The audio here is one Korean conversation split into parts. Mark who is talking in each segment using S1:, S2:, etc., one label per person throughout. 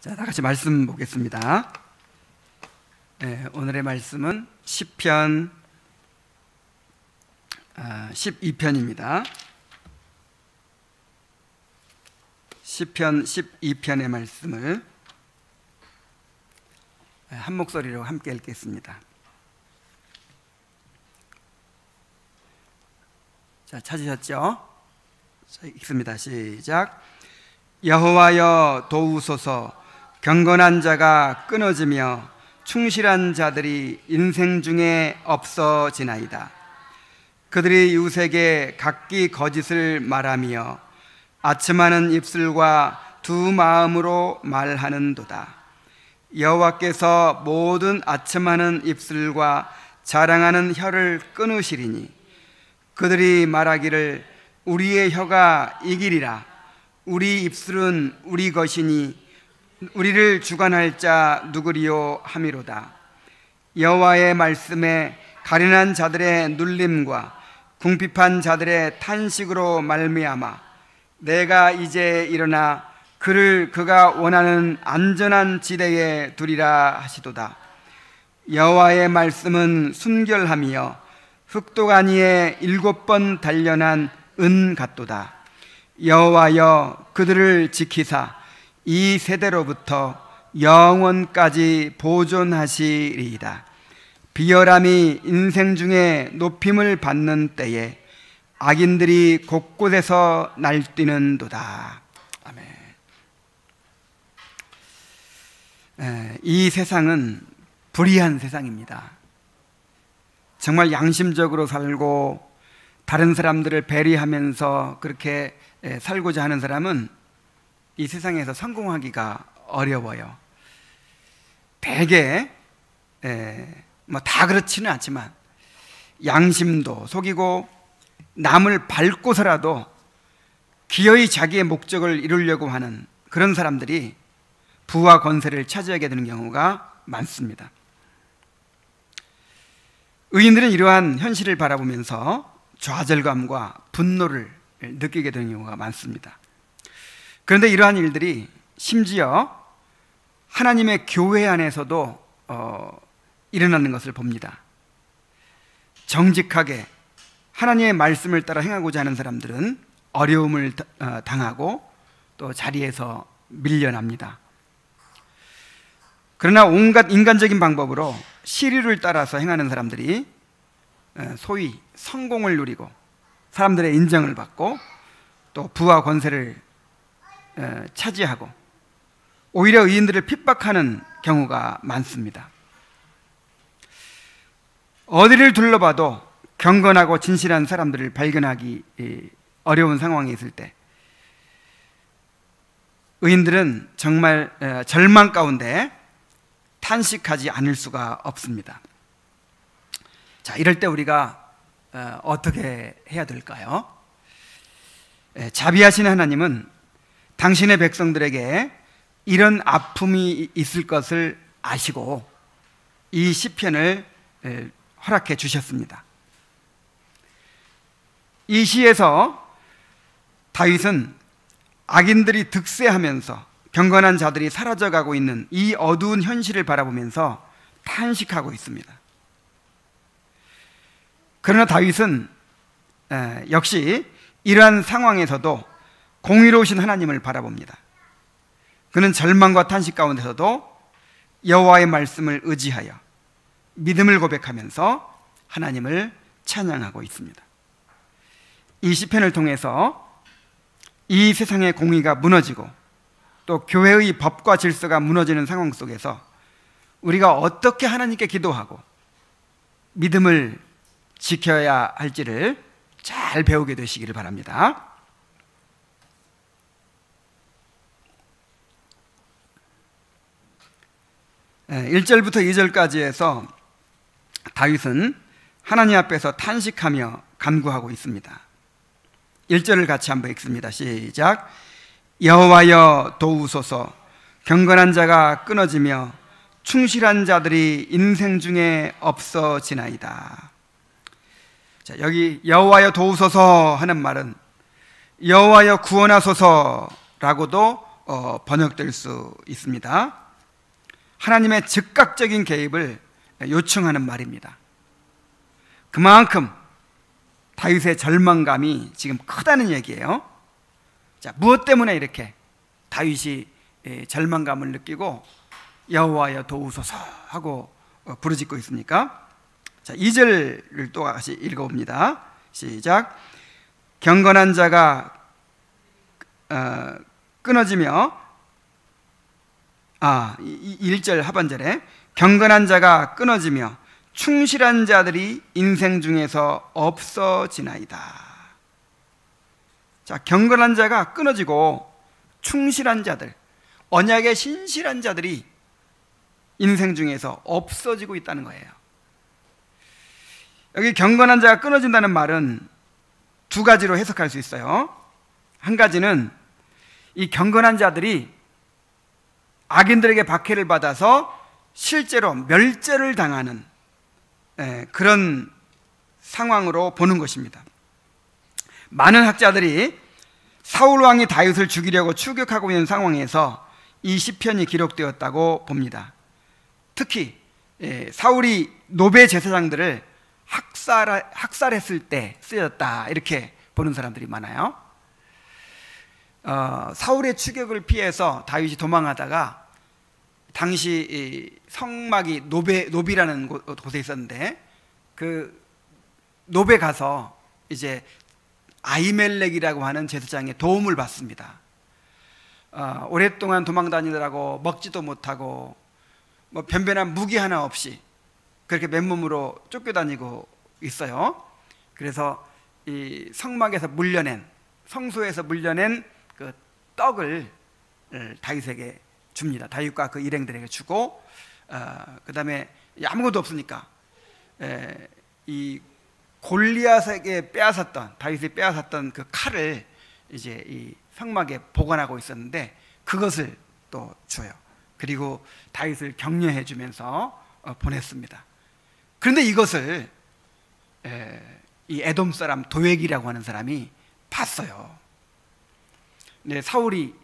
S1: 자, 다 같이 말씀 보겠습니다. 오늘의 말씀은 시편 12편입니다. 시편 12편의 말씀을 한 목소리로 함께 읽겠습니다. 자, 찾으셨죠? 자, 읽습니다. 시작. 여호와여 도우소서. 경건한 자가 끊어지며 충실한 자들이 인생 중에 없어지나이다. 그들이 이웃에게 각기 거짓을 말하며 아첨하는 입술과 두 마음으로 말하는도다. 여호와께서 모든 아첨하는 입술과 자랑하는 혀를 끊으시리니 그들이 말하기를 우리의 혀가 이기리라. 우리 입술은 우리 것이니 우리를 주관할 자 누구리요 하미로다. 여호와의 말씀에 가련한 자들의 눌림과 궁핍한 자들의 탄식으로 말미암아 내가 이제 일어나 그를 그가 원하는 안전한 지대에 두리라 하시도다. 여호와의 말씀은 순결하며 흑도가니에 7번 단련한 은 같도다. 여호와여 그들을 지키사 이 세대로부터 영원까지 보존하시리이다. 비열함이 인생 중에 높임을 받는 때에 악인들이 곳곳에서 날뛰는도다. 아멘. 이 세상은 불의한 세상입니다. 정말 양심적으로 살고 다른 사람들을 배려하면서 그렇게 살고자 하는 사람은 이 세상에서 성공하기가 어려워요. 대개 다 그렇지는 않지만 양심도 속이고 남을 밟고서라도 기어이 자기의 목적을 이루려고 하는 그런 사람들이 부와 권세를 차지하게 되는 경우가 많습니다. 의인들은 이러한 현실을 바라보면서 좌절감과 분노를 느끼게 되는 경우가 많습니다. 그런데 이러한 일들이 심지어 하나님의 교회 안에서도 일어나는 것을 봅니다. 정직하게 하나님의 말씀을 따라 행하고자 하는 사람들은 어려움을 당하고 또 자리에서 밀려납니다. 그러나 온갖 인간적인 방법으로 시류를 따라서 행하는 사람들이 소위 성공을 누리고 사람들의 인정을 받고 또 부와 권세를 차지하고 오히려 의인들을 핍박하는 경우가 많습니다. 어디를 둘러봐도 경건하고 진실한 사람들을 발견하기 어려운 상황에 있을 때 의인들은 정말 절망 가운데 탄식하지 않을 수가 없습니다. 자, 이럴 때 우리가 어떻게 해야 될까요? 자비하신 하나님은 당신의 백성들에게 이런 아픔이 있을 것을 아시고 이 시편을 허락해 주셨습니다. 이 시에서 다윗은 악인들이 득세하면서 경건한 자들이 사라져가고 있는 이 어두운 현실을 바라보면서 탄식하고 있습니다. 그러나 다윗은 역시 이러한 상황에서도 공의로우신 하나님을 바라봅니다. 그는 절망과 탄식 가운데서도 여호와의 말씀을 의지하여 믿음을 고백하면서 하나님을 찬양하고 있습니다. 이 시편을 통해서 이 세상의 공의가 무너지고 또 교회의 법과 질서가 무너지는 상황 속에서 우리가 어떻게 하나님께 기도하고 믿음을 지켜야 할지를 잘 배우게 되시기를 바랍니다. 1절부터 2절까지 해서 다윗은 하나님 앞에서 탄식하며 간구하고 있습니다. 1절을 같이 한번 읽습니다. 시작. 여호와여 도우소서. 경건한 자가 끊어지며 충실한 자들이 인생 중에 없어지나이다. 자, 여기 여호와여 도우소서 하는 말은 여호와여 구원하소서라고도 번역될 수 있습니다. 하나님의 즉각적인 개입을 요청하는 말입니다. 그만큼 다윗의 절망감이 지금 크다는 얘기예요. 자, 무엇 때문에 이렇게 다윗이 절망감을 느끼고 여호와여 도우소서 하고 부르짖고 있습니까? 자, 2절을 또 같이 읽어봅니다. 시작. 경건한 자가 끊어지며 1절 하반절에 경건한 자가 끊어지며 충실한 자들이 인생 중에서 없어지나이다. 자, 경건한 자가 끊어지고 충실한 자들, 언약에 신실한 자들이 인생 중에서 없어지고 있다는 거예요. 여기 경건한 자가 끊어진다는 말은 두 가지로 해석할 수 있어요. 한 가지는 이 경건한 자들이 악인들에게 박해를 받아서 실제로 멸절을 당하는 그런 상황으로 보는 것입니다. 많은 학자들이 사울 왕이 다윗을 죽이려고 추격하고 있는 상황에서 이 시편이 기록되었다고 봅니다. 특히 사울이 노베 제사장들을 학살했을 때 쓰였다, 이렇게 보는 사람들이 많아요. 사울의 추격을 피해서 다윗이 도망하다가 당시 성막이 노비라는 곳에 있었는데 그 노베 가서 이제 아히멜렉이라고 하는 제사장의 도움을 받습니다. 오랫동안 도망다니느라고 먹지도 못하고 뭐 변변한 무기 하나 없이 그렇게 맨몸으로 쫓겨다니고 있어요. 그래서 이 성막에서 물려낸, 성소에서 물려낸 그 떡을 다윗에게 줍니다. 다윗과 그 일행들에게 주고, 그 다음에 아무것도 없으니까 이 골리앗에게 다윗이 빼앗았던 그 칼을 이제 이 성막에 보관하고 있었는데 그것을 또 줘요. 그리고 다윗을 격려해 주면서 보냈습니다. 그런데 이것을 이 에돔 사람 도액이라고 하는 사람이 봤어요. 네, 사울이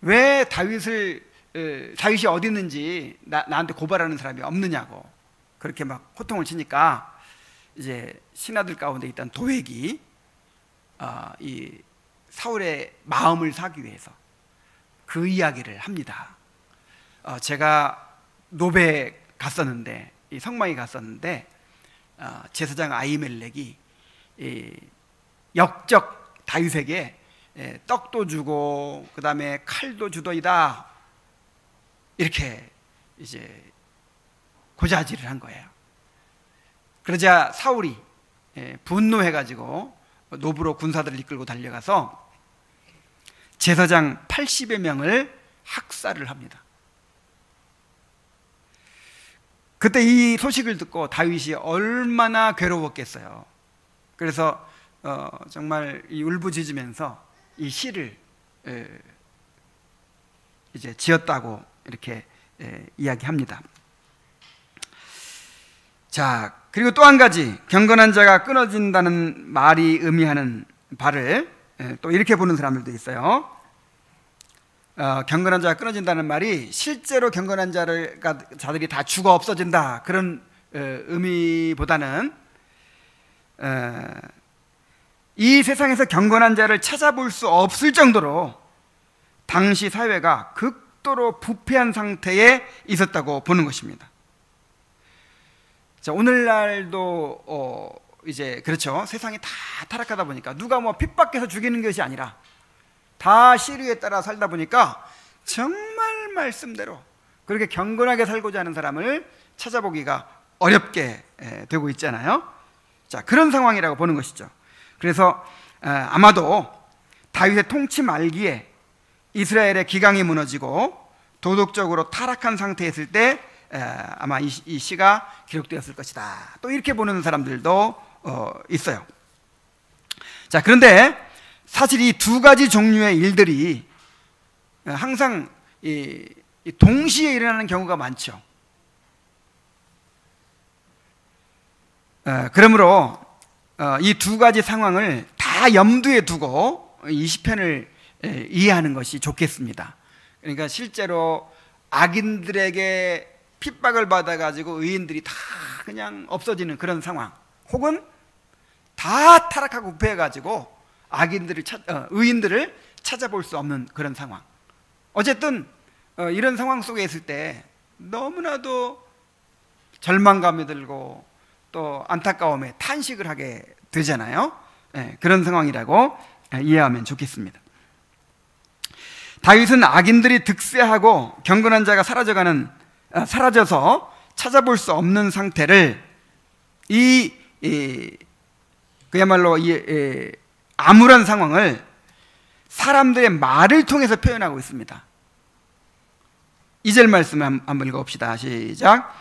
S1: 왜 다윗이 어디 있는지 나한테 고발하는 사람이 없느냐고 그렇게 막 호통을 치니까 이제 신하들 가운데 있던 도액이 이 사울의 마음을 사기 위해서 그 이야기를 합니다. 제가 노베에 갔었는데, 이 성막에 갔었는데 제사장 아히멜렉이 역적 다윗에게 떡도 주고 그 다음에 칼도 주더이다, 이렇게 이제 고자질을 한 거예요. 그러자 사울이 분노해가지고 노브로 군사들을 이끌고 달려가서 제사장 80여 명을 학살을 합니다. 그때 이 소식을 듣고 다윗이 얼마나 괴로웠겠어요. 그래서 정말 이 울부짖으면서 이 시를 이제 지었다고 이렇게 이야기합니다. 자, 그리고 또 한 가지, 경건한 자가 끊어진다는 말이 의미하는 바를 또 이렇게 보는 사람들도 있어요. 경건한 자가 끊어진다는 말이 실제로 경건한 자들이 다 죽어 없어진다, 그런 의미보다는 이 세상에서 경건한 자를 찾아볼 수 없을 정도로 당시 사회가 극도로 부패한 상태에 있었다고 보는 것입니다. 자, 오늘날도 이제 그렇죠. 세상이 다 타락하다 보니까 누가 뭐 핍박해서 죽이는 것이 아니라 다 시류에 따라 살다 보니까 정말 말씀대로 그렇게 경건하게 살고자 하는 사람을 찾아보기가 어렵게 되고 있잖아요. 자, 그런 상황이라고 보는 것이죠. 그래서 아마도 다윗의 통치 말기에 이스라엘의 기강이 무너지고 도덕적으로 타락한 상태에 있을 때 아마 이 시가 기록되었을 것이다, 또 이렇게 보는 사람들도 있어요. 자, 그런데 사실 이 두 가지 종류의 일들이 항상 동시에 일어나는 경우가 많죠. 그러므로 이 두 가지 상황을 다 염두에 두고 이 시편을 이해하는 것이 좋겠습니다. 그러니까 실제로 악인들에게 핍박을 받아가지고 의인들이 다 그냥 없어지는 그런 상황, 혹은 다 타락하고 부패해가지고 의인들을 찾아볼 수 없는 그런 상황. 어쨌든 이런 상황 속에 있을 때 너무나도 절망감이 들고 또 안타까움에 탄식을 하게 되잖아요. 그런 상황이라고 이해하면 좋겠습니다. 다윗은 악인들이 득세하고 경건한 자가 사라져서 찾아볼 수 없는 상태를 그야말로 암울한 상황을 사람들의 말을 통해서 표현하고 있습니다. 2절 말씀 한번 읽어봅시다. 시작.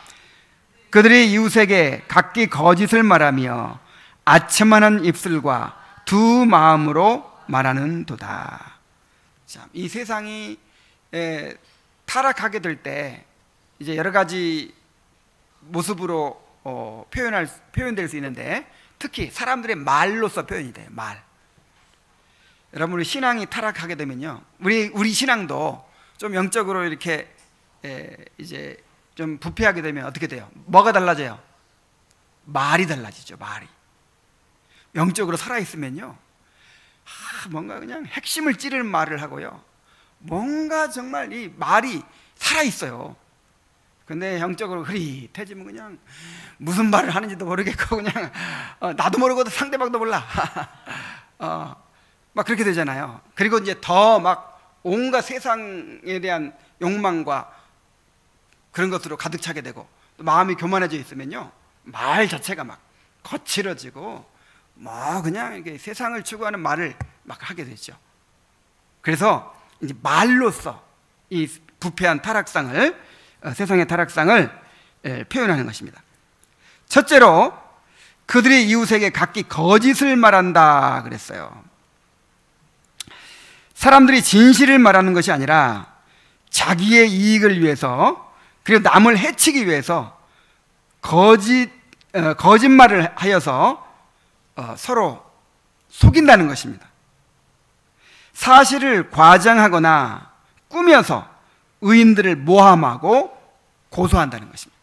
S1: 그들이 이웃에게 각기 거짓을 말하며 아첨하는 입술과 두 마음으로 말하는 도다. 이 세상이 타락하게 될 때 이제 여러 가지 모습으로 표현될 수 있는데, 특히 사람들의 말로서 표현이 돼요. 말. 여러분, 우리 신앙이 타락하게 되면요, 우리 신앙도 좀 영적으로 이렇게 이제 좀 부패하게 되면 어떻게 돼요? 뭐가 달라져요? 말이 달라지죠. 말이. 영적으로 살아있으면요, 뭔가 그냥 핵심을 찌르는 말을 하고요, 뭔가 정말 이 말이 살아있어요. 근데 영적으로 흐릿해지면 그냥 무슨 말을 하는지도 모르겠고, 그냥 나도 모르고 상대방도 몰라. 막 그렇게 되잖아요. 그리고 이제 더 막 온갖 세상에 대한 욕망과 그런 것으로 가득 차게 되고, 또 마음이 교만해져 있으면요, 말 자체가 막 거칠어지고 뭐 그냥 이렇게 세상을 추구하는 말을 막 하게 되죠. 그래서 이제 말로써 이 부패한 타락상을, 세상의 타락상을 표현하는 것입니다. 첫째로, 그들이 이웃에게 각기 거짓을 말한다 그랬어요. 사람들이 진실을 말하는 것이 아니라 자기의 이익을 위해서, 그리고 남을 해치기 위해서 거짓말을 하여서 서로 속인다는 것입니다. 사실을 과장하거나 꾸며서 의인들을 모함하고 고소한다는 것입니다.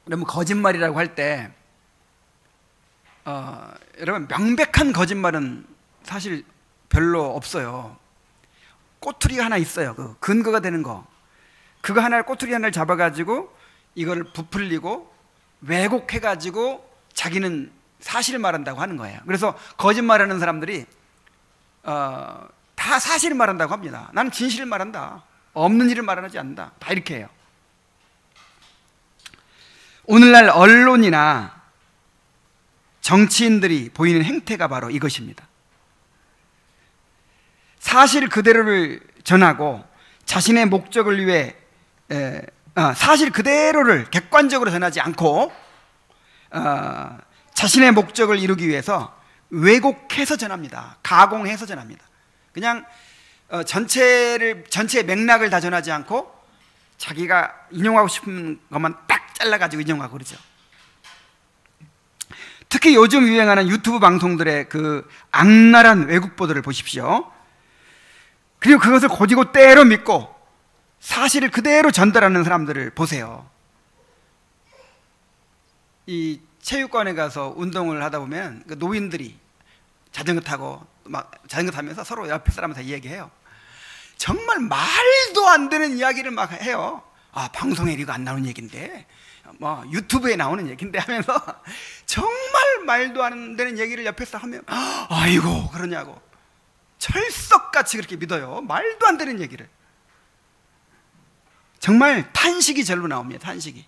S1: 여러분, 거짓말이라고 할 때 여러분, 명백한 거짓말은 사실 별로 없어요. 꼬투리가 하나 있어요. 그 근거가 되는 거, 그거 하나를, 꼬투리 하나를 잡아가지고 이걸 부풀리고 왜곡해가지고 자기는 사실을 말한다고 하는 거예요. 그래서 거짓말하는 사람들이 다 사실을 말한다고 합니다. 나는 진실을 말한다, 없는 일을 말하지 않는다, 다 이렇게 해요. 오늘날 언론이나 정치인들이 보이는 행태가 바로 이것입니다. 사실 그대로를 전하고 자신의 목적을 위해 사실 그대로를 객관적으로 전하지 않고 자신의 목적을 이루기 위해서 왜곡해서 전합니다. 가공해서 전합니다. 그냥 전체의 맥락을 다 전하지 않고 자기가 인용하고 싶은 것만 딱 잘라가지고 인용하고 그러죠. 특히 요즘 유행하는 유튜브 방송들의 그 악랄한 왜곡 보도를 보십시오. 그리고 그것을 고지고 때로 믿고 사실을 그대로 전달하는 사람들을 보세요. 이 체육관에 가서 운동을 하다 보면 그 노인들이 자전거 타면서 서로 옆에 사람한테 얘기해요. 정말 말도 안 되는 이야기를 막 해요. 방송에 이거 안 나오는 얘기인데, 뭐 유튜브에 나오는 얘기인데 하면서 정말 말도 안 되는 얘기를 옆에서 하면 아이고 그러냐고 철석같이 그렇게 믿어요. 말도 안 되는 얘기를. 정말 탄식이 절로 나옵니다. 탄식이.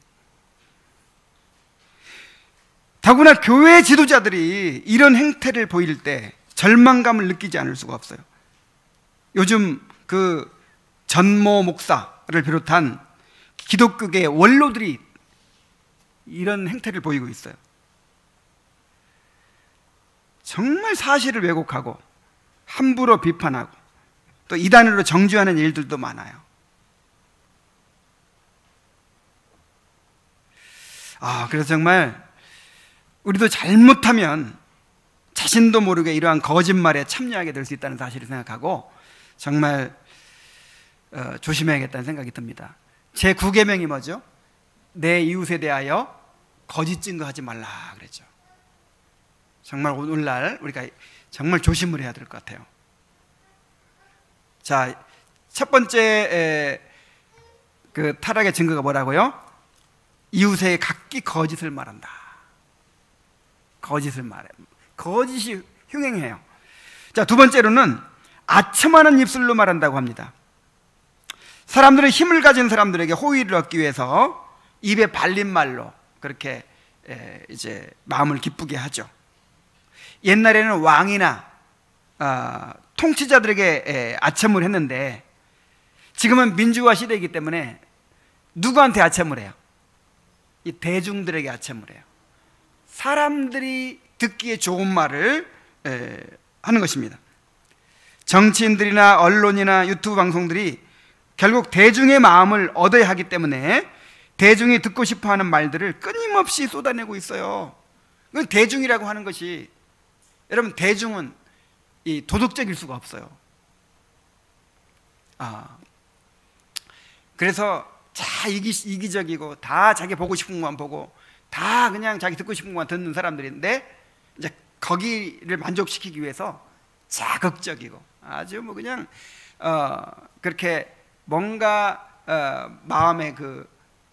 S1: 더구나 교회 지도자들이 이런 행태를 보일 때 절망감을 느끼지 않을 수가 없어요. 요즘 그 전모 목사를 비롯한 기독교계 원로들이 이런 행태를 보이고 있어요. 정말 사실을 왜곡하고 함부로 비판하고 또 이단으로 정죄하는 일들도 많아요. 그래서 정말 우리도 잘못하면 자신도 모르게 이러한 거짓말에 참여하게 될 수 있다는 사실을 생각하고 정말 조심해야겠다는 생각이 듭니다. 제 9계명이 뭐죠? 내 이웃에 대하여 거짓 증거하지 말라 그랬죠. 정말 오늘날 우리가 정말 조심을 해야 될 것 같아요. 자, 첫 번째 그 타락의 증거가 뭐라고요? 이웃에 각기 거짓을 말한다. 거짓을 말해. 거짓이 흉행해요. 자, 두 번째로는 아첨하는 입술로 말한다고 합니다. 사람들은 힘을 가진 사람들에게 호의를 얻기 위해서 입에 발린 말로 그렇게 이제 마음을 기쁘게 하죠. 옛날에는 왕이나 통치자들에게 아첨을 했는데 지금은 민주화 시대이기 때문에 누구한테 아첨을 해요? 이 대중들에게 아첨을 해요. 사람들이 듣기에 좋은 말을 하는 것입니다. 정치인들이나 언론이나 유튜브 방송들이 결국 대중의 마음을 얻어야 하기 때문에 대중이 듣고 싶어하는 말들을 끊임없이 쏟아내고 있어요. 그건 대중이라고 하는 것이, 여러분, 대중은 이 도덕적일 수가 없어요. 그래서 다 이기적이고 다 자기 보고 싶은 것만 보고 다 그냥 자기 듣고 싶은 것만 듣는 사람들인데, 이제 거기를 만족시키기 위해서 자극적이고 아주 뭐 그냥 그렇게 뭔가 마음에 그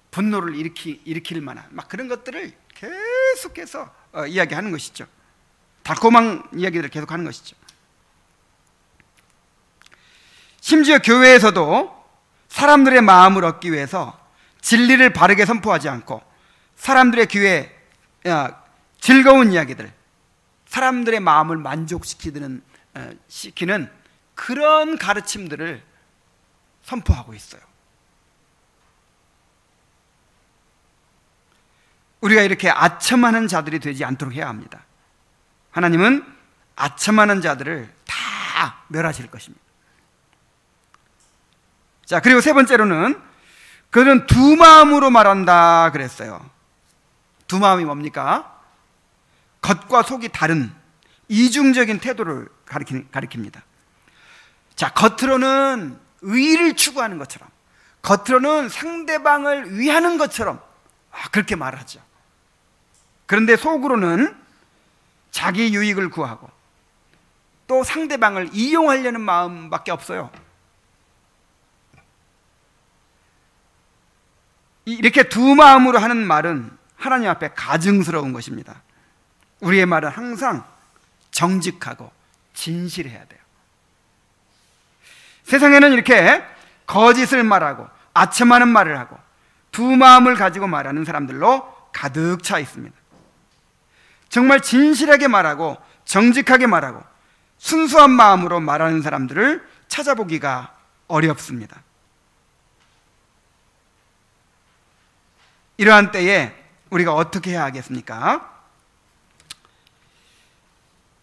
S1: 분노를 일으킬 만한 막 그런 것들을 계속해서 이야기하는 것이죠. 달콤한 이야기들을 계속하는 것이죠. 심지어 교회에서도 사람들의 마음을 얻기 위해서 진리를 바르게 선포하지 않고 사람들의 귀에 즐거운 이야기들, 사람들의 마음을 만족시키는 그런 가르침들을 선포하고 있어요. 우리가 이렇게 아첨하는 자들이 되지 않도록 해야 합니다. 하나님은 아첨하는 자들을 다 멸하실 것입니다. 자, 그리고 세 번째로는 그들은 두 마음으로 말한다 그랬어요. 두 마음이 뭡니까? 겉과 속이 다른 이중적인 태도를 가리킵니다. 자, 겉으로는 의의를 추구하는 것처럼, 겉으로는 상대방을 위하는 것처럼 그렇게 말을 하죠. 그런데 속으로는 자기 유익을 구하고 또 상대방을 이용하려는 마음밖에 없어요. 이렇게 두 마음으로 하는 말은 하나님 앞에 가증스러운 것입니다. 우리의 말은 항상 정직하고 진실해야 돼요. 세상에는 이렇게 거짓을 말하고 아첨하는 말을 하고 두 마음을 가지고 말하는 사람들로 가득 차 있습니다. 정말 진실하게 말하고 정직하게 말하고 순수한 마음으로 말하는 사람들을 찾아보기가 어렵습니다. 이러한 때에 우리가 어떻게 해야 하겠습니까?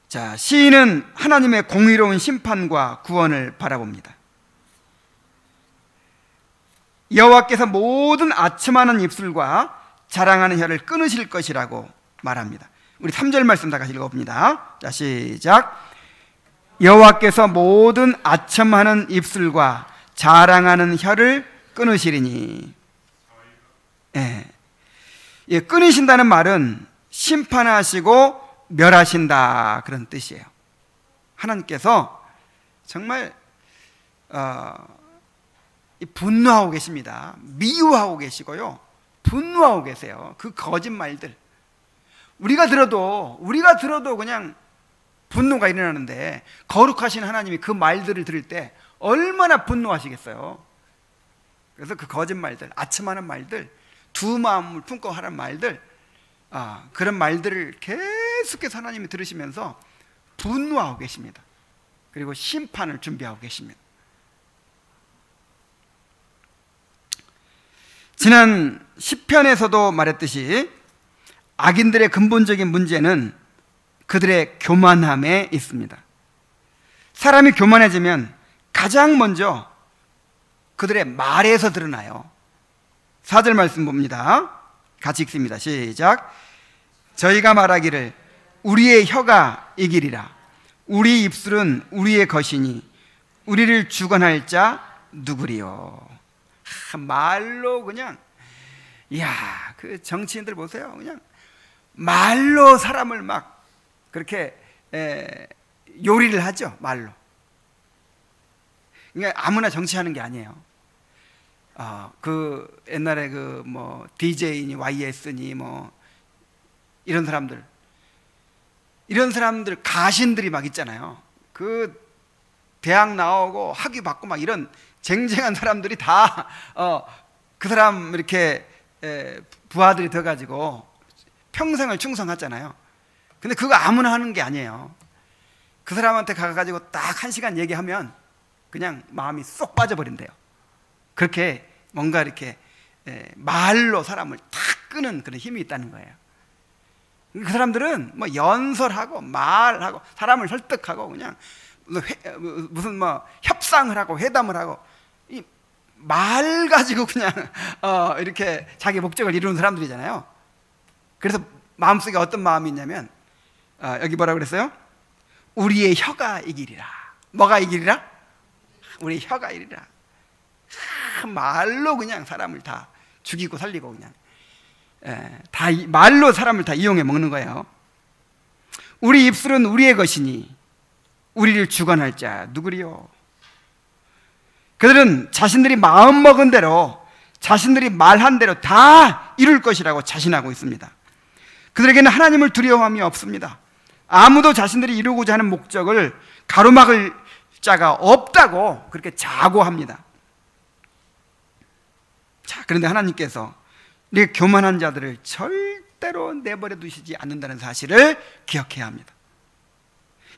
S1: 자, 시인은 하나님의 공의로운 심판과 구원을 바라봅니다. 여호와께서 모든 아첨하는 입술과 자랑하는 혀를 끊으실 것이라고 말합니다. 우리 3절 말씀 다 같이 읽어봅니다. 자, 시작. 여호와께서 모든 아첨하는 입술과 자랑하는 혀를 끊으시리니. 예, 끊으신다는 말은 심판하시고 멸하신다, 그런 뜻이에요. 하나님께서 정말 분노하고 계십니다. 미워하고 계시고요, 분노하고 계세요. 그 거짓말들 우리가 들어도 그냥 분노가 일어나는데, 거룩하신 하나님이 그 말들을 들을 때 얼마나 분노하시겠어요. 그래서 그 거짓말들, 아첨하는 말들, 두 마음을 품고 하는 말들, 그런 말들을 계속해서 하나님이 들으시면서 분노하고 계십니다. 그리고 심판을 준비하고 계십니다. 지난 시편에서도 말했듯이 악인들의 근본적인 문제는 그들의 교만함에 있습니다. 사람이 교만해지면 가장 먼저 그들의 말에서 드러나요. 4절 말씀 봅니다. 같이 읽습니다. 시작. 저희가 말하기를 우리의 혀가 이기리라. 우리 입술은 우리의 것이니 우리를 주관할 자 누구리요. 말로 그냥, 이야, 그 정치인들 보세요. 그냥 말로 사람을 막 그렇게 요리를 하죠. 말로. 그러니까 아무나 정치하는 게 아니에요. 그 옛날에 그 뭐 DJ니 YS니 뭐 이런 사람들 가신들이 막 있잖아요. 그 대학 나오고 학위 받고 막 이런 쟁쟁한 사람들이 다 그 사람 이렇게 부하들이 돼가지고 평생을 충성하잖아요. 근데 그거 아무나 하는 게 아니에요. 그 사람한테 가가지고 딱 1시간 얘기하면 그냥 마음이 쏙 빠져버린대요. 그렇게 뭔가 이렇게 말로 사람을 탁 끄는 그런 힘이 있다는 거예요. 그 사람들은 뭐 연설하고 말하고 사람을 설득하고 그냥 무슨 뭐 협상을 하고 회담을 하고 이 말 가지고 그냥 이렇게 자기 목적을 이루는 사람들이잖아요. 그래서 마음속에 어떤 마음이 있냐면 여기 뭐라고 그랬어요? 우리의 혀가 이기리라. 뭐가 이기리라? 우리의 혀가 이기리라. 말로 그냥 사람을 다 죽이고 살리고 그냥 다 말로 사람을 다 이용해 먹는 거예요. 우리 입술은 우리의 것이니 우리를 주관할 자 누구리요? 그들은 자신들이 마음먹은 대로 자신들이 말한 대로 다 이룰 것이라고 자신하고 있습니다. 그들에게는 하나님을 두려워함이 없습니다. 아무도 자신들이 이루고자 하는 목적을 가로막을 자가 없다고 그렇게 자고합니다. 자, 그런데 하나님께서 이렇게 교만한 자들을 절대로 내버려 두시지 않는다는 사실을 기억해야 합니다.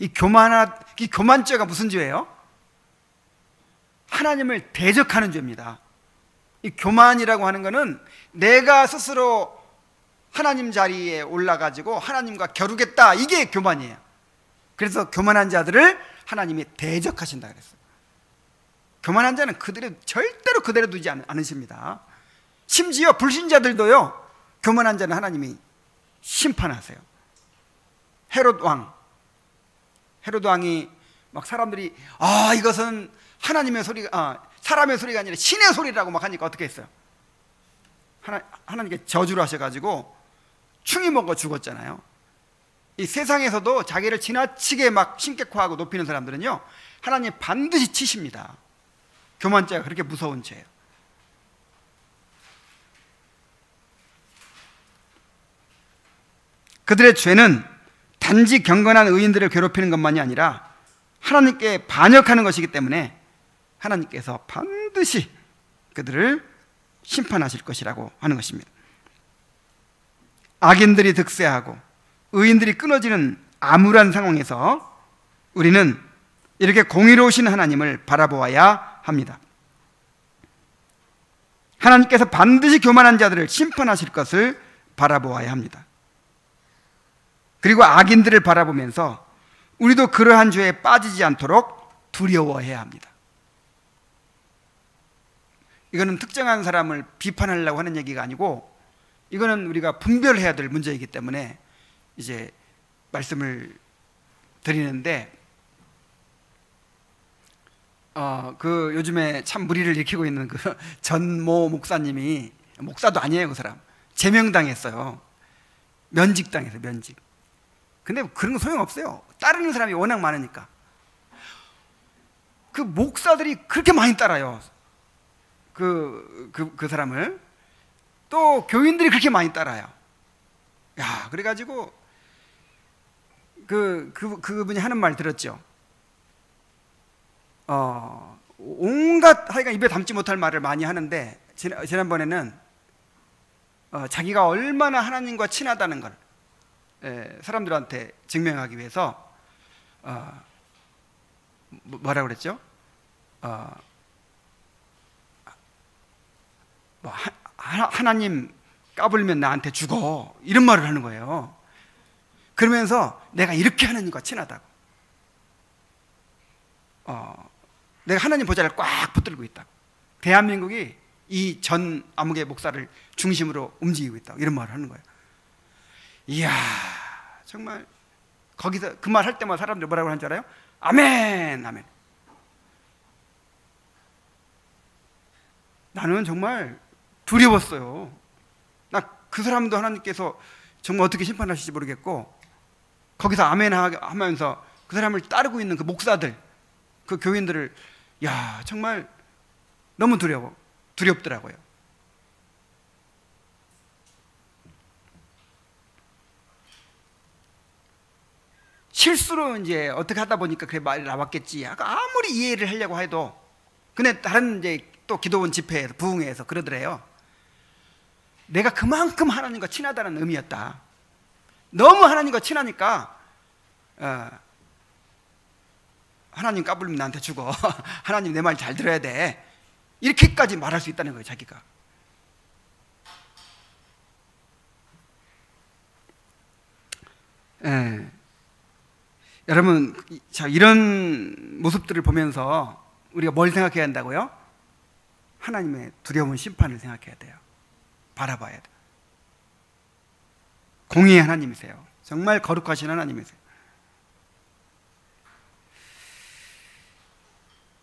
S1: 이 교만죄가 무슨 죄예요? 하나님을 대적하는 죄입니다. 이 교만이라고 하는 것은 내가 스스로 하나님 자리에 올라가지고 하나님과 겨루겠다, 이게 교만이에요. 그래서 교만한 자들을 하나님이 대적하신다 그랬어요. 교만한 자는 절대로 그대로 두지 않으십니다. 심지어 불신자들도요, 교만한 자는 하나님이 심판하세요. 헤롯 왕이 막 사람들이 이것은 하나님의 소리가 사람의 소리가 아니라 신의 소리라고 막 하니까 어떻게 했어요? 하나님께 저주를 하셔가지고 충이 먹어 죽었잖아요. 이 세상에서도 자기를 지나치게 막 신격화하고 높이는 사람들은요, 하나님 반드시 치십니다. 교만죄가 그렇게 무서운 죄예요. 그들의 죄는 단지 경건한 의인들을 괴롭히는 것만이 아니라 하나님께 반역하는 것이기 때문에 하나님께서 반드시 그들을 심판하실 것이라고 하는 것입니다. 악인들이 득세하고 의인들이 끊어지는 암울한 상황에서 우리는 이렇게 공의로우신 하나님을 바라보아야 합니다. 하나님께서 반드시 교만한 자들을 심판하실 것을 바라보아야 합니다. 그리고 악인들을 바라보면서 우리도 그러한 죄에 빠지지 않도록 두려워해야 합니다. 이거는 특정한 사람을 비판하려고 하는 얘기가 아니고, 이거는 우리가 분별해야 될 문제이기 때문에 이제 말씀을 드리는데, 그 요즘에 참 무리를 일으키고 있는 그 전모 목사님이, 목사도 아니에요, 그 사람. 제명당했어요. 면직당했어요, 면직. 근데 그런 거 소용없어요. 따르는 사람이 워낙 많으니까. 그 목사들이 그렇게 많이 따라요. 그 사람을. 또 교인들이 그렇게 많이 따라요. 야, 그래가지고 그분이 하는 말 들었죠. 온갖 하여간 입에 담지 못할 말을 많이 하는데, 지난번에는 자기가 얼마나 하나님과 친하다는 걸 사람들한테 증명하기 위해서 뭐라고 그랬죠? 하나님 까불면 나한테 죽어, 이런 말을 하는 거예요. 그러면서 내가 이렇게 하나님과 친하다고, 내가 하나님 보좌를 꽉 붙들고 있다고, 대한민국이 이 전 아무개 목사를 중심으로 움직이고 있다고, 이런 말을 하는 거예요. 이야, 정말 거기서 그 말 할 때마다 사람들이 뭐라고 하는 줄 알아요? 아멘, 아멘. 나는 정말 두려웠어요. 나 그 사람도 하나님께서 정말 어떻게 심판하실지 모르겠고, 거기서 아멘 하면서 그 사람을 따르고 있는 그 목사들, 그 교인들을, 야, 정말 너무 두렵더라고요. 실수로 이제 어떻게 하다 보니까 그게 말이 나왔겠지. 아무리 이해를 하려고 해도. 근데 다른 이제 또 기도원 집회에서, 부흥회에서 그러더래요. 내가 그만큼 하나님과 친하다는 의미였다. 너무 하나님과 친하니까 하나님 까불면 나한테 죽어. 하나님 내 말 잘 들어야 돼. 이렇게까지 말할 수 있다는 거예요, 자기가. 여러분, 자, 이런 모습들을 보면서 우리가 뭘 생각해야 한다고요? 하나님의 두려운 심판을 생각해야 돼요. 바라봐야 돼요. 공의의 하나님이세요. 정말 거룩하신 하나님이세요.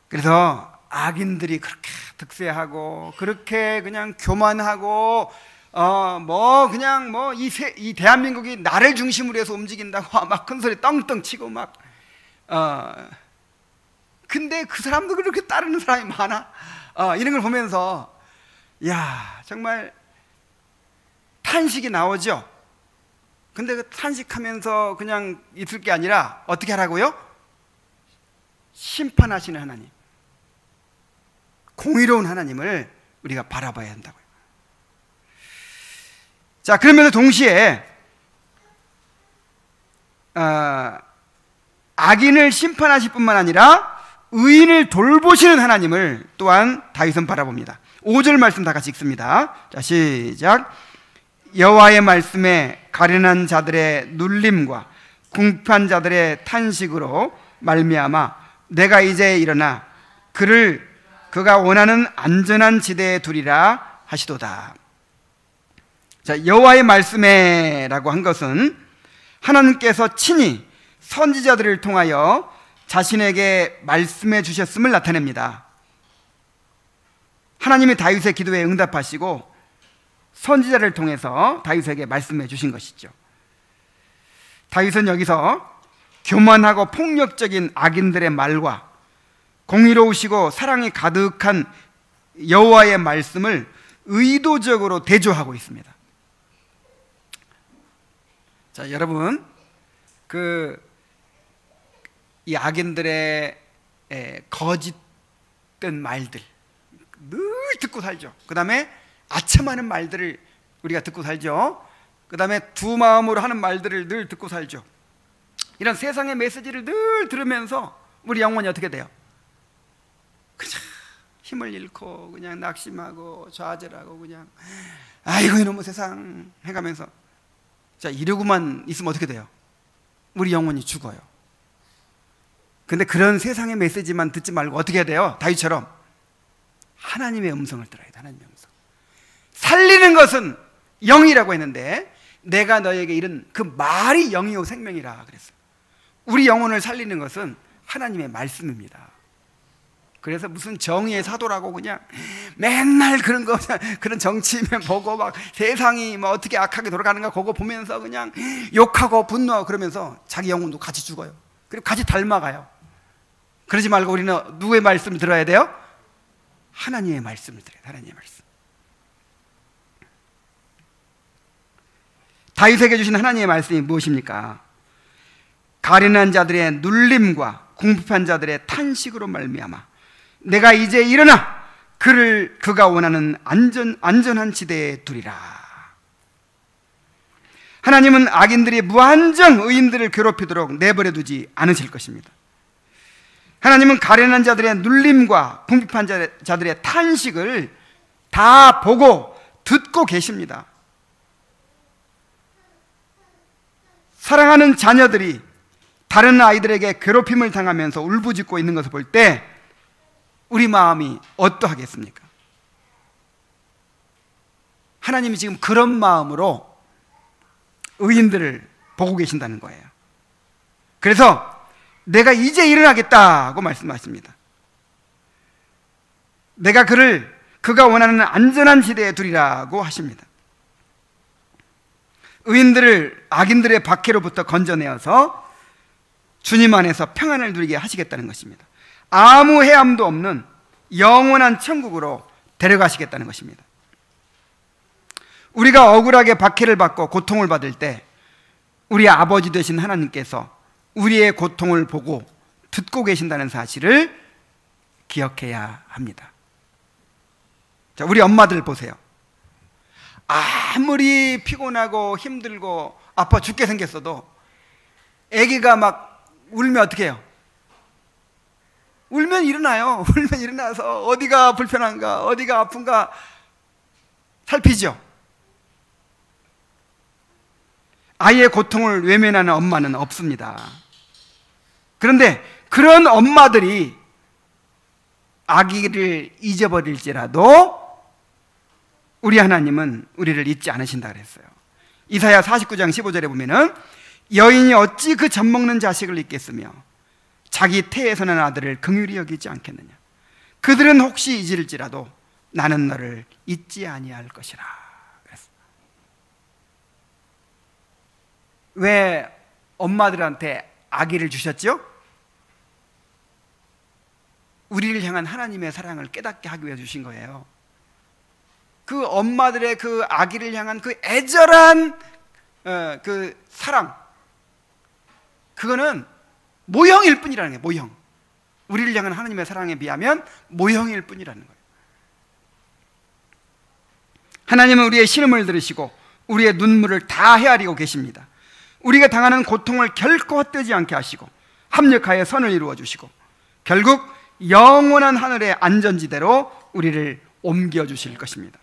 S1: 그래서 악인들이 그렇게 득세하고 그렇게 그냥 교만하고 그냥 이 대한민국이 나를 중심으로 해서 움직인다고 막 큰 소리 떵떵 치고 막 근데 그 사람도 그렇게 따르는 사람이 많아. 이런 걸 보면서 야, 정말 탄식이 나오죠. 근데 그 탄식하면서 그냥 있을 게 아니라 어떻게 하라고요? 심판하시는 하나님, 공의로운 하나님을 우리가 바라봐야 한다고요. 자, 그러면서 동시에 악인을 심판하실 뿐만 아니라 의인을 돌보시는 하나님을 또한 다윗은 바라봅니다. 5절 말씀 다 같이 읽습니다. 자, 시작. 여호와의 말씀에 가련한 자들의 눌림과 궁핍한 자들의 탄식으로 말미암아 내가 이제 일어나 그가 원하는 안전한 지대에 두리라 하시도다. 자, 여호와의 말씀에라고 한 것은 하나님께서 친히 선지자들을 통하여 자신에게 말씀해 주셨음을 나타냅니다. 하나님이 다윗의 기도에 응답하시고 선지자를 통해서 다윗에게 말씀해 주신 것이죠. 다윗은 여기서 교만하고 폭력적인 악인들의 말과 공의로우시고 사랑이 가득한 여호와의 말씀을 의도적으로 대조하고 있습니다. 자, 여러분, 이 악인들의 거짓된 말들 늘 듣고 살죠. 그 다음에 아첨하는 말들을 우리가 듣고 살죠. 그 다음에 두 마음으로 하는 말들을 늘 듣고 살죠. 이런 세상의 메시지를 늘 들으면서 우리 영혼이 어떻게 돼요? 그냥 힘을 잃고 그냥 낙심하고 좌절하고 그냥 아이고 이놈의 세상 해가면서, 자, 이러고만 있으면 어떻게 돼요? 우리 영혼이 죽어요. 근데 그런 세상의 메시지만 듣지 말고 어떻게 해야 돼요? 다윗처럼 하나님의 음성을 들어야 돼. 하나님의 음성. 살리는 것은 영이라고 했는데 내가 너에게 이른 그 말이 영이요 생명이라 그랬어요. 우리 영혼을 살리는 것은 하나님의 말씀입니다. 그래서 무슨 정의의 사도라고 그냥 맨날 그런 정치면 보고 막 세상이 뭐 어떻게 악하게 돌아가는가 그거 보면서 그냥 욕하고 분노하고 그러면서 자기 영혼도 같이 죽어요. 그리고 같이 닮아가요. 그러지 말고 우리는 누구의 말씀을 들어야 돼요? 하나님의 말씀을 들어야 돼요. 하나님의 말씀. 다윗에게 주신 하나님의 말씀이 무엇입니까? 가련한 자들의 눌림과 궁핍한 자들의 탄식으로 말미암아 내가 이제 일어나 그가 원하는 안전한 지대에 두리라. 하나님은 악인들이 무한정 의인들을 괴롭히도록 내버려 두지 않으실 것입니다. 하나님은 가련한 자들의 눌림과 궁핍한 자들의 탄식을 다 보고 듣고 계십니다. 사랑하는 자녀들이 다른 아이들에게 괴롭힘을 당하면서 울부짖고 있는 것을 볼 때 우리 마음이 어떠하겠습니까? 하나님이 지금 그런 마음으로 의인들을 보고 계신다는 거예요. 그래서 내가 이제 일어나겠다고 말씀하십니다. 내가 그가 원하는 안전한 지대에 두리라고 하십니다. 의인들을 악인들의 박해로부터 건져내어서 주님 안에서 평안을 누리게 하시겠다는 것입니다. 아무 해함도 없는 영원한 천국으로 데려가시겠다는 것입니다. 우리가 억울하게 박해를 받고 고통을 받을 때 우리 아버지 되신 하나님께서 우리의 고통을 보고 듣고 계신다는 사실을 기억해야 합니다. 자, 우리 엄마들 보세요. 아무리 피곤하고 힘들고 아파 죽게 생겼어도 아기가 막 울면 어떻게 해요? 울면 일어나요. 울면 일어나서 어디가 불편한가, 어디가 아픈가 살피죠. 아이의 고통을 외면하는 엄마는 없습니다. 그런데 그런 엄마들이 아기를 잊어버릴지라도 우리 하나님은 우리를 잊지 않으신다 그랬어요. 이사야 49장 15절에 보면은 여인이 어찌 그 젖먹는 자식을 잊겠으며 자기 태에서 난 아들을 긍휼히 여기지 않겠느냐. 그들은 혹시 잊을지라도 나는 너를 잊지 아니할 것이라 그랬어요. 왜 엄마들한테 아기를 주셨죠? 우리를 향한 하나님의 사랑을 깨닫게 하기 위해 주신 거예요. 그 엄마들의 그 아기를 향한 그 애절한 그 사랑, 그거는 모형일 뿐이라는 거예요. 모형. 우리를 향한 하나님의 사랑에 비하면 모형일 뿐이라는 거예요. 하나님은 우리의 신음을 들으시고 우리의 눈물을 다 헤아리고 계십니다. 우리가 당하는 고통을 결코 헛되지 않게 하시고 합력하여 선을 이루어 주시고 결국 영원한 하늘의 안전지대로 우리를 옮겨주실 것입니다.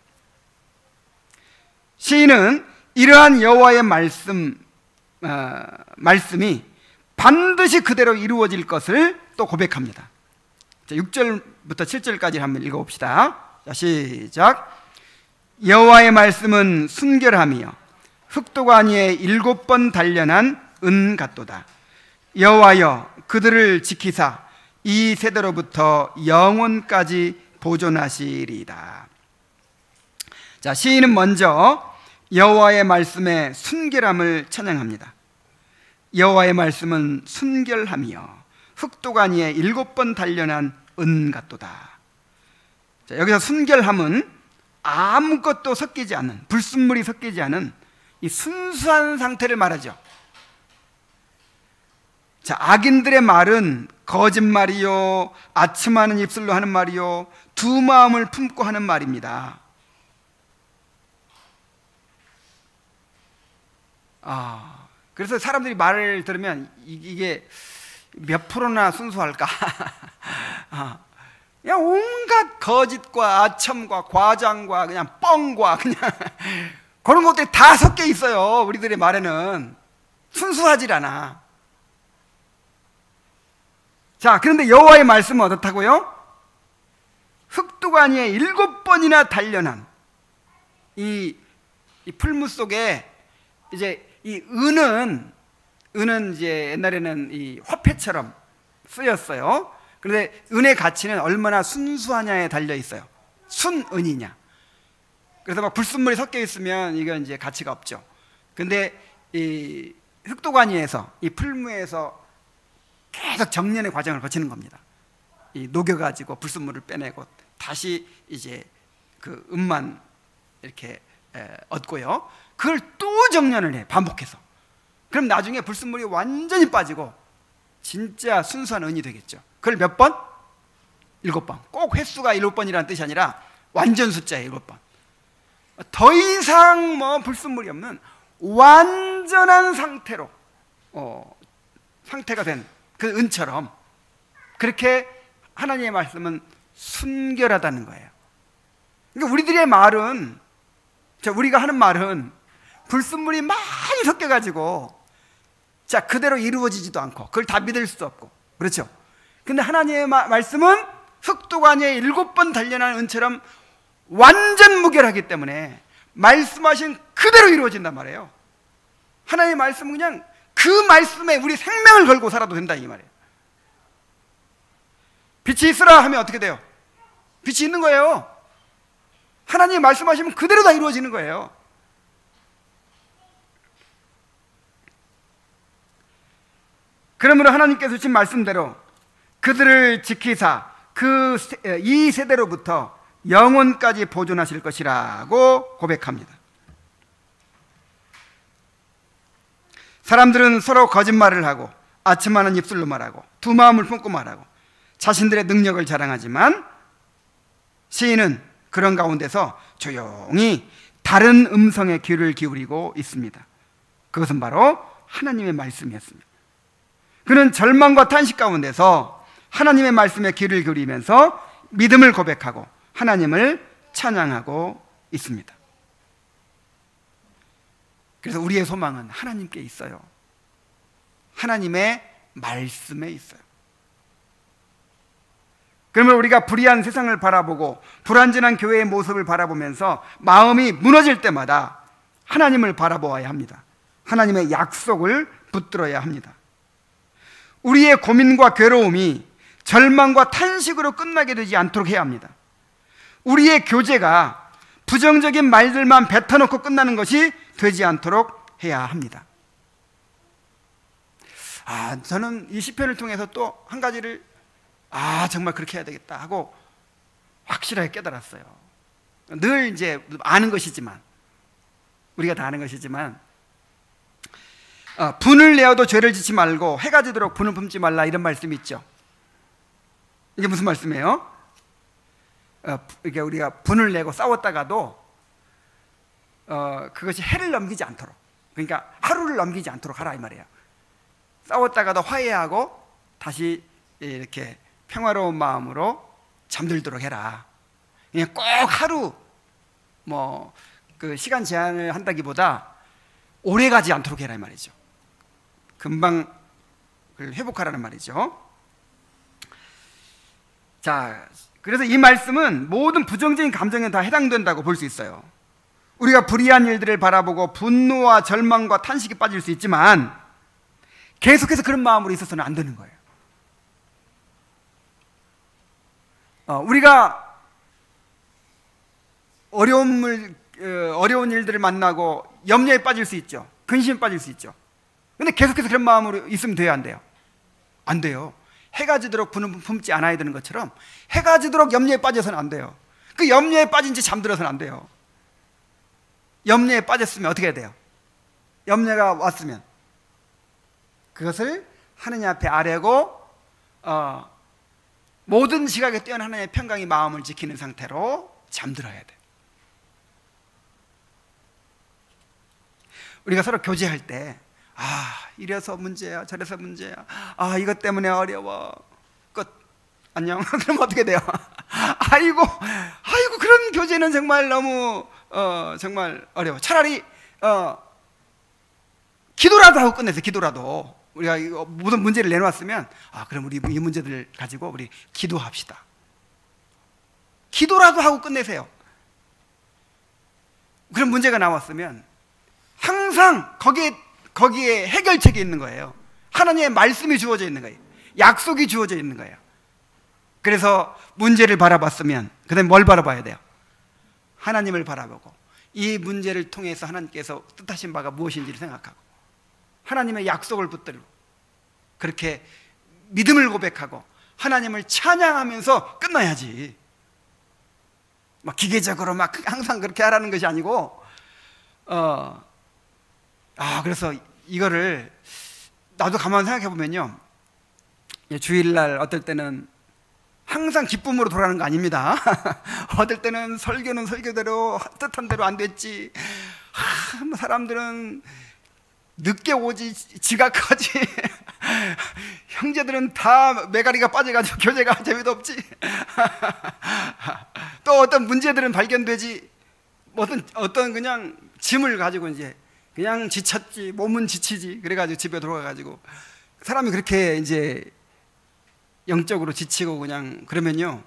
S1: 시인은 이러한 여호와의 말씀이 반드시 그대로 이루어질 것을 또 고백합니다. 6절부터 7절까지 한번 읽어봅시다. 자, 시작. 여호와의 말씀은 순결함이요 흑도가니에 7번 단련한 은 같도다. 여호와여 그들을 지키사 이 세대로부터 영원까지 보존하시리이다. 자, 시인은 먼저 여호와의 말씀의 순결함을 찬양합니다. 여호와의 말씀은 순결함이요 흑도가니에 7번 단련한 은 같도다. 자, 여기서 순결함은 아무것도 섞이지 않은, 불순물이 섞이지 않은 이 순수한 상태를 말하죠. 자, 악인들의 말은 거짓말이요 아첨하는 입술로 하는 말이요 두 마음을 품고 하는 말입니다. 그래서 사람들이 말을 들으면 이게 몇 프로나 순수할까? 그냥 온갖 거짓과 아첨과 과장과 그냥 뻥과 그냥 그런 것들이 다 섞여 있어요. 우리들의 말에는 순수하질 않아. 자, 그런데 여호와의 말씀은 어떻다고요? 흑두가니에 7번이나 단련한 이 풀무 속에 이제 이 은은 이제 옛날에는 이 화폐처럼 쓰였어요. 그런데 은의 가치는 얼마나 순수하냐에 달려 있어요. 순은이냐. 그래서 막 불순물이 섞여 있으면 이건 이제 가치가 없죠. 근데 이 흑도가니에서 이 풀무에서 계속 정련의 과정을 거치는 겁니다. 이 녹여가지고 불순물을 빼내고 다시 이제 그 은만 이렇게 얻고요. 그걸 또 정련을 해, 반복해서. 그럼 나중에 불순물이 완전히 빠지고 진짜 순수한 은이 되겠죠. 그걸 몇 번? 7번. 꼭 횟수가 7번이라는 뜻이 아니라 완전 숫자예요. 7번. 더 이상 뭐 불순물이 없는 완전한 상태로 상태가 된 그 은처럼 그렇게 하나님의 말씀은 순결하다는 거예요. 그러니까 우리들의 말은, 우리가 하는 말은 불순물이 많이 섞여가지고 자 그대로 이루어지지도 않고 그걸 다 믿을 수도 없고 그렇죠. 근데 하나님의 말씀은 흑도가니에 7번 단련한 은처럼 완전 무결하기 때문에 말씀하신 그대로 이루어진단 말이에요. 하나님의 말씀은 그냥 그 말씀에 우리 생명을 걸고 살아도 된다 이 말이에요. 빛이 있으라 하면 어떻게 돼요? 빛이 있는 거예요. 하나님이 말씀하시면 그대로 다 이루어지는 거예요. 그러므로 하나님께서 주신 말씀대로 그들을 지키사 이 세대로부터 영원까지 보존하실 것이라고 고백합니다. 사람들은 서로 거짓말을 하고 아첨하는 입술로 말하고 두 마음을 품고 말하고 자신들의 능력을 자랑하지만 시인은 그런 가운데서 조용히 다른 음성에 귀를 기울이고 있습니다. 그것은 바로 하나님의 말씀이었습니다. 그는 절망과 탄식 가운데서 하나님의 말씀에 귀를 기울이면서 믿음을 고백하고 하나님을 찬양하고 있습니다. 그래서 우리의 소망은 하나님께 있어요. 하나님의 말씀에 있어요. 그러면 우리가 불의한 세상을 바라보고 불완전한 교회의 모습을 바라보면서 마음이 무너질 때마다 하나님을 바라보아야 합니다. 하나님의 약속을 붙들어야 합니다. 우리의 고민과 괴로움이 절망과 탄식으로 끝나게 되지 않도록 해야 합니다. 우리의 교제가 부정적인 말들만 뱉어놓고 끝나는 것이 되지 않도록 해야 합니다. 저는 이 시편을 통해서 또 한 가지를 정말 그렇게 해야 되겠다 하고 확실하게 깨달았어요. 늘 이제 아는 것이지만, 우리가 다 아는 것이지만, 분을 내어도 죄를 짓지 말고 해가 지도록 분을 품지 말라, 이런 말씀이 있죠. 이게 무슨 말씀이에요? 이게 우리가 분을 내고 싸웠다가도 그것이 해를 넘기지 않도록, 그러니까 하루를 넘기지 않도록 하라 이 말이에요. 싸웠다가도 화해하고 다시 이렇게 평화로운 마음으로 잠들도록 해라. 그냥 꼭 하루 그 시간 제한을 한다기보다 오래 가지 않도록 해라 이 말이죠. 금방 회복하라는 말이죠. 자, 그래서 이 말씀은 모든 부정적인 감정에 다 해당된다고 볼 수 있어요. 우리가 불의한 일들을 바라보고 분노와 절망과 탄식에 빠질 수 있지만 계속해서 그런 마음으로 있어서는 안 되는 거예요. 우리가 어려운 일들을 만나고 염려에 빠질 수 있죠. 근심에 빠질 수 있죠. 근데 계속해서 그런 마음으로 있으면 돼요, 안 돼요? 안 돼요. 해가 지도록 분은 품지 않아야 되는 것처럼 해가 지도록 염려에 빠져서는 안 돼요. 그 염려에 빠진 채 잠들어서는 안 돼요. 염려에 빠졌으면 어떻게 해야 돼요? 염려가 왔으면 그것을 하느님 앞에 아뢰고 모든 지각에 뛰어난 하나님의 평강이 마음을 지키는 상태로 잠들어야 돼요. 우리가 서로 교제할 때 이래서 문제야, 저래서 문제야, 이것 때문에 어려워, 끝, 안녕. 그럼 어떻게 돼요? 아이고 그런 교제는 정말 너무 정말 어려워. 차라리 기도라도 하고 끝내세요. 기도라도. 우리가 모든 문제를 내놓았으면 그럼 우리 이 문제들 가지고 우리 기도합시다. 기도라도 하고 끝내세요. 그런 문제가 나왔으면 항상 거기에 해결책이 있는 거예요. 하나님의 말씀이 주어져 있는 거예요. 약속이 주어져 있는 거예요. 그래서 문제를 바라봤으면 그 다음에 뭘 바라봐야 돼요? 하나님을 바라보고 이 문제를 통해서 하나님께서 뜻하신 바가 무엇인지를 생각하고 하나님의 약속을 붙들고 그렇게 믿음을 고백하고 하나님을 찬양하면서 끝나야지. 막 기계적으로 막 항상 그렇게 하라는 것이 아니고 그래서 이거를 나도 가만히 생각해 보면요, 주일날 어떨 때는 항상 기쁨으로 돌아가는 거 아닙니다. 어떨 때는 설교는 설교대로 뜻한 대로 안 됐지. 사람들은 늦게 오지, 지각하지. 형제들은 다 매가리가 빠져가지고 교제가 재미도 없지. 또 어떤 문제들은 발견되지. 어떤 그냥 짐을 가지고 이제 그냥 지쳤지, 몸은 지치지. 그래가지고 집에 돌아가가지고 사람이 그렇게 이제 영적으로 지치고 그냥 그러면요,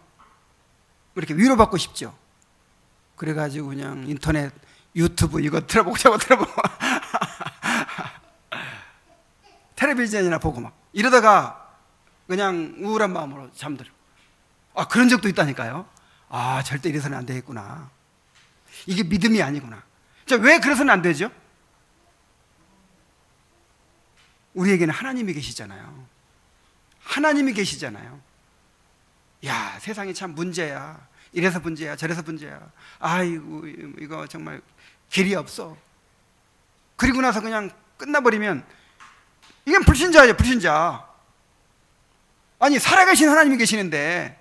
S1: 이렇게 위로받고 싶죠. 그래가지고 그냥 인터넷, 유튜브 이거 들어보고 저거 들어보고 텔레비전이나 보고 막 이러다가 그냥 우울한 마음으로 잠들고, 그런 적도 있다니까요. 절대 이래서는 안 되겠구나. 이게 믿음이 아니구나. 자, 왜 그래서는 안 되죠? 우리에게는 하나님이 계시잖아요. 하나님이 계시잖아요. 야, 세상이 참 문제야. 이래서 문제야, 저래서 문제야. 아이고, 이거 정말 길이 없어. 그리고 나서 그냥 끝나버리면 이건 불신자예요, 불신자. 아니, 살아계신 하나님이 계시는데,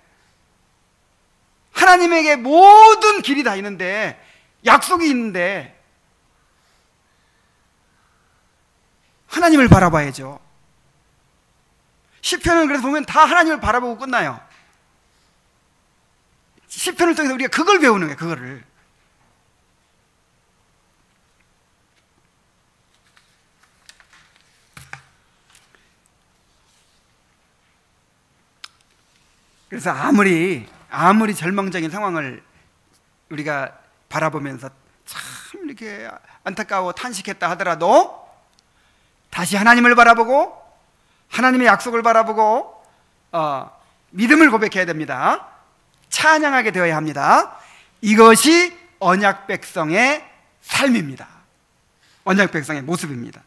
S1: 하나님에게 모든 길이 다 있는데, 약속이 있는데, 하나님을 바라봐야죠. 시편은 그래서 보면 다 하나님을 바라보고 끝나요. 시편을 통해서 우리가 그걸 배우는 거예요, 그거를. 그래서 아무리 절망적인 상황을 우리가 바라보면서 참 이렇게 안타까워 탄식했다 하더라도 다시 하나님을 바라보고 하나님의 약속을 바라보고 믿음을 고백해야 됩니다. 찬양하게 되어야 합니다. 이것이 언약 백성의 삶입니다. 언약 백성의 모습입니다.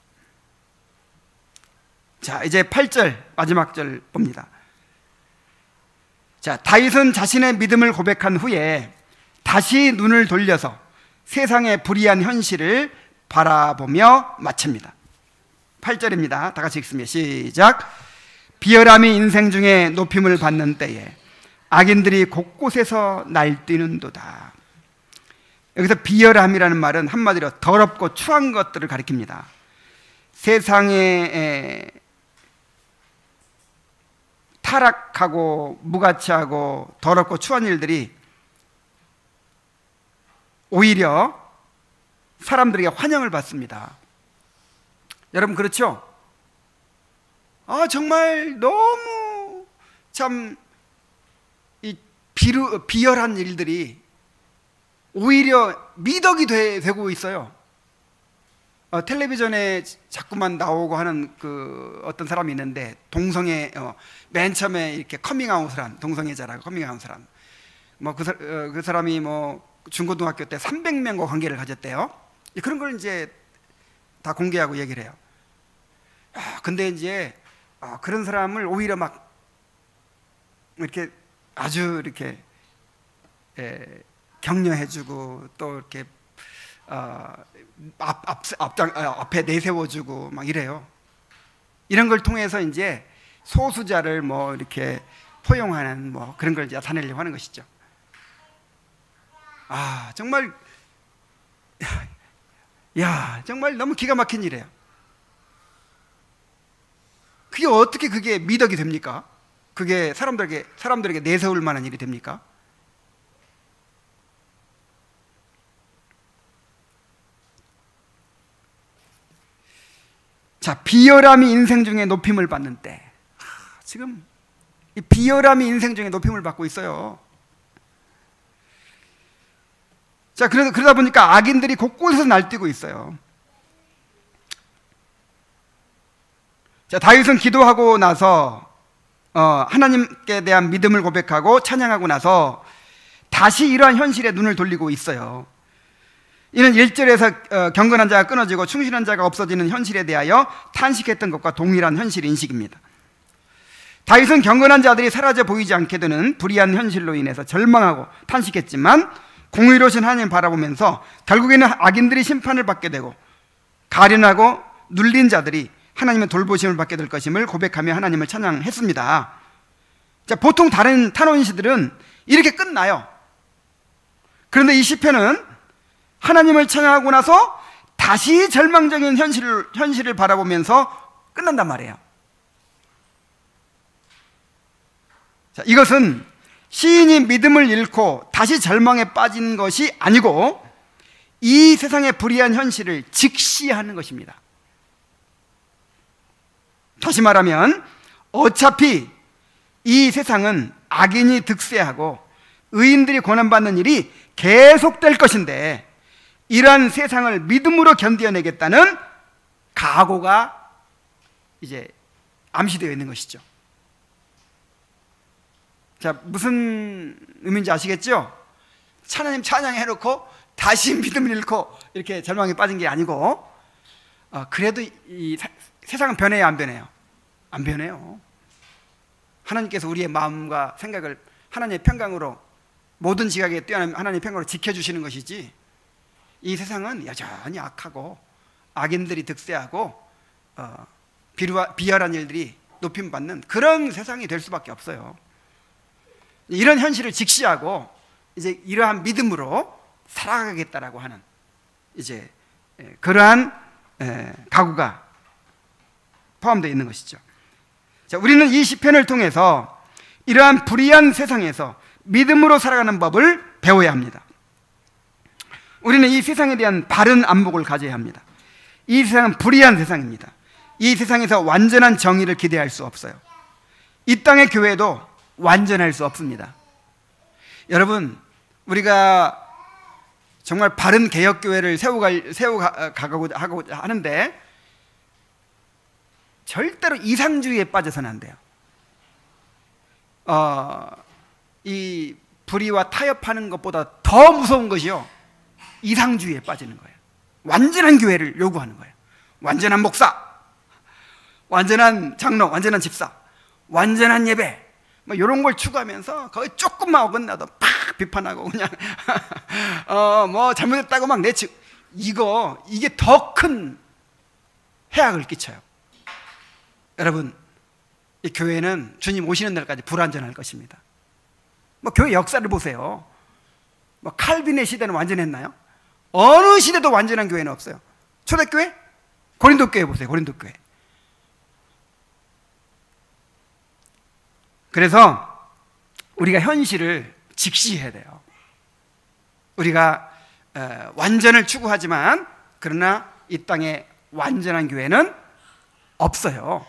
S1: 자, 이제 8절 마지막 절 봅니다. 자, 다윗은 자신의 믿음을 고백한 후에 다시 눈을 돌려서 세상의 불의한 현실을 바라보며 마칩니다. 8절입니다. 다 같이 읽습니다. 시작. 비열함이 인생 중에 높임을 받는 때에 악인들이 곳곳에서 날뛰는도다. 여기서 비열함이라는 말은 한마디로 더럽고 추한 것들을 가리킵니다. 세상에 타락하고 무가치하고 더럽고 추한 일들이 오히려 사람들에게 환영을 받습니다. 여러분 그렇죠? 정말 너무 참 이 비열한 일들이 오히려 미덕이 되고 있어요. 텔레비전에 자꾸만 나오고 하는 그 어떤 사람이 있는데, 동성애 맨 처음에 이렇게 커밍아웃을 한, 동성애자라고 커밍아웃을 한 그 사람이 중고등학교 때 300명과 관계를 가졌대요. 그런 걸 이제 다 공개하고 얘기를 해요. 근데 이제 그런 사람을 오히려 막 이렇게 아주 이렇게 격려해주고 또 이렇게 앞에 내세워주고 막 이래요. 이런 걸 통해서 이제 소수자를 이렇게 포용하는 그런 걸 이제 나타내려고 하는 것이죠. 정말 정말 너무 기가 막힌 일이에요. 그게 어떻게 그게 미덕이 됩니까? 그게 사람들에게 내세울 만한 일이 됩니까? 자, 비열함이 인생 중에 높임을 받는 때, 지금 이 비열함이 인생 중에 높임을 받고 있어요. 자, 그러다 보니까 악인들이 곳곳에서 날뛰고 있어요. 자, 다윗은 기도하고 나서 하나님께 대한 믿음을 고백하고 찬양하고 나서 다시 이러한 현실에 눈을 돌리고 있어요. 이는 1절에서 경건한 자가 끊어지고 충실한 자가 없어지는 현실에 대하여 탄식했던 것과 동일한 현실 인식입니다. 다윗은 경건한 자들이 사라져 보이지 않게 되는 불의한 현실로 인해서 절망하고 탄식했지만, 공의로우신 하나님을 바라보면서 결국에는 악인들이 심판을 받게 되고 가련하고 눌린 자들이 하나님의 돌보심을 받게 될 것임을 고백하며 하나님을 찬양했습니다. 자, 보통 다른 탄원시들은 이렇게 끝나요. 그런데 이 시편은 하나님을 찬양하고 나서 다시 절망적인 현실을 바라보면서 끝난단 말이에요. 자, 이것은 시인이 믿음을 잃고 다시 절망에 빠진 것이 아니고 이 세상의 불의한 현실을 직시하는 것입니다. 다시 말하면 어차피 이 세상은 악인이 득세하고 의인들이 고난받는 일이 계속될 것인데, 이러한 세상을 믿음으로 견뎌내겠다는 각오가 이제 암시되어 있는 것이죠. 자, 무슨 의미인지 아시겠죠? 하나님 찬양해놓고 다시 믿음을 잃고 이렇게 절망에 빠진 게 아니고, 그래도 이 세상은 변해요, 안 변해요? 안 변해요. 하나님께서 우리의 마음과 생각을 하나님의 평강으로, 모든 지각에 뛰어난 하나님의 평강으로 지켜주시는 것이지, 이 세상은 여전히 악하고 악인들이 득세하고 비열한 일들이 높임받는 그런 세상이 될 수밖에 없어요. 이런 현실을 직시하고 이제 이러한 믿음으로 살아가겠다라고 하는 이제 그러한 각오가 포함되어 있는 것이죠. 자, 우리는 이 시편을 통해서 이러한 불의한 세상에서 믿음으로 살아가는 법을 배워야 합니다. 우리는 이 세상에 대한 바른 안목을 가져야 합니다. 이 세상은 불의한 세상입니다. 이 세상에서 완전한 정의를 기대할 수 없어요. 이 땅의 교회도 완전할 수 없습니다. 여러분, 우리가 정말 바른 개혁교회를 세워가고자 하는데 절대로 이상주의에 빠져서는 안 돼요. 이 불의와 타협하는 것보다 더 무서운 것이요, 이상주의에 빠지는 거예요. 완전한 교회를 요구하는 거예요. 완전한 목사, 완전한 장로, 완전한 집사, 완전한 예배, 뭐 이런 걸 추구하면서 거의 조금만 어긋나도 팍 비판하고 그냥 뭐 잘못했다고 막 내치고, 이게 더 큰 해악을 끼쳐요. 여러분, 이 교회는 주님 오시는 날까지 불완전할 것입니다. 뭐 교회 역사를 보세요. 뭐 칼빈의 시대는 완전했나요? 어느 시대도 완전한 교회는 없어요. 초대교회? 고린도 교회 보세요. 고린도 교회. 그래서 우리가 현실을 직시해야 돼요. 우리가 완전을 추구하지만 그러나 이 땅에 완전한 교회는 없어요.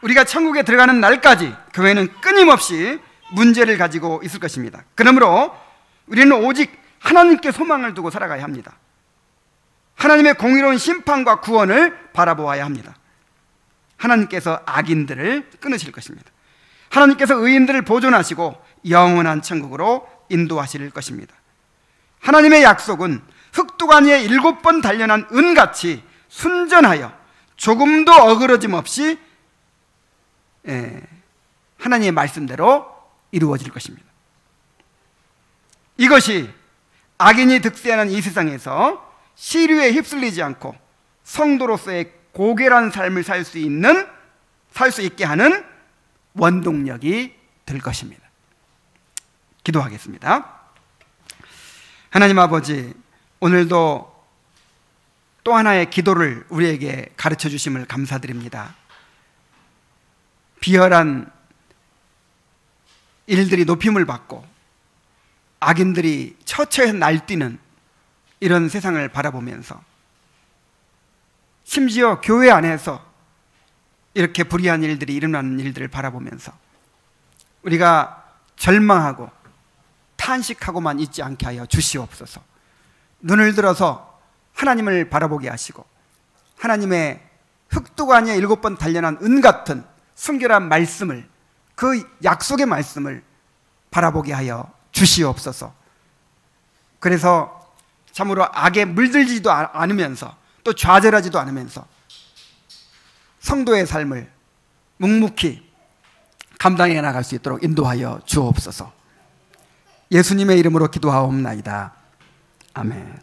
S1: 우리가 천국에 들어가는 날까지 교회는 끊임없이 문제를 가지고 있을 것입니다. 그러므로 우리는 오직 하나님께 소망을 두고 살아가야 합니다. 하나님의 공의로운 심판과 구원을 바라보아야 합니다. 하나님께서 악인들을 끊으실 것입니다. 하나님께서 의인들을 보존하시고 영원한 천국으로 인도하실 것입니다. 하나님의 약속은 흑두가니에 7번 단련한 은같이 순전하여 조금도 어그러짐 없이 하나님의 말씀대로 이루어질 것입니다. 이것이 악인이 득세하는 이 세상에서 시류에 휩쓸리지 않고 성도로서의 고결한 삶을 살 수 있게 하는 원동력이 될 것입니다. 기도하겠습니다. 하나님 아버지, 오늘도 또 하나의 기도를 우리에게 가르쳐 주심을 감사드립니다. 비열한 일들이 높임을 받고 악인들이 처처에 날뛰는 이런 세상을 바라보면서, 심지어 교회 안에서 이렇게 불의한 일들이 일어나는 일들을 바라보면서 우리가 절망하고 탄식하고만 있지 않게 하여 주시옵소서. 눈을 들어서 하나님을 바라보게 하시고 하나님의 흑두가니에 7번 단련한 은같은 순결한 말씀을, 그 약속의 말씀을 바라보게 하여 주시옵소서. 그래서 참으로 악에 물들지도 않으면서 또 좌절하지도 않으면서 성도의 삶을 묵묵히 감당해 나갈 수 있도록 인도하여 주옵소서. 예수님의 이름으로 기도하옵나이다. 아멘.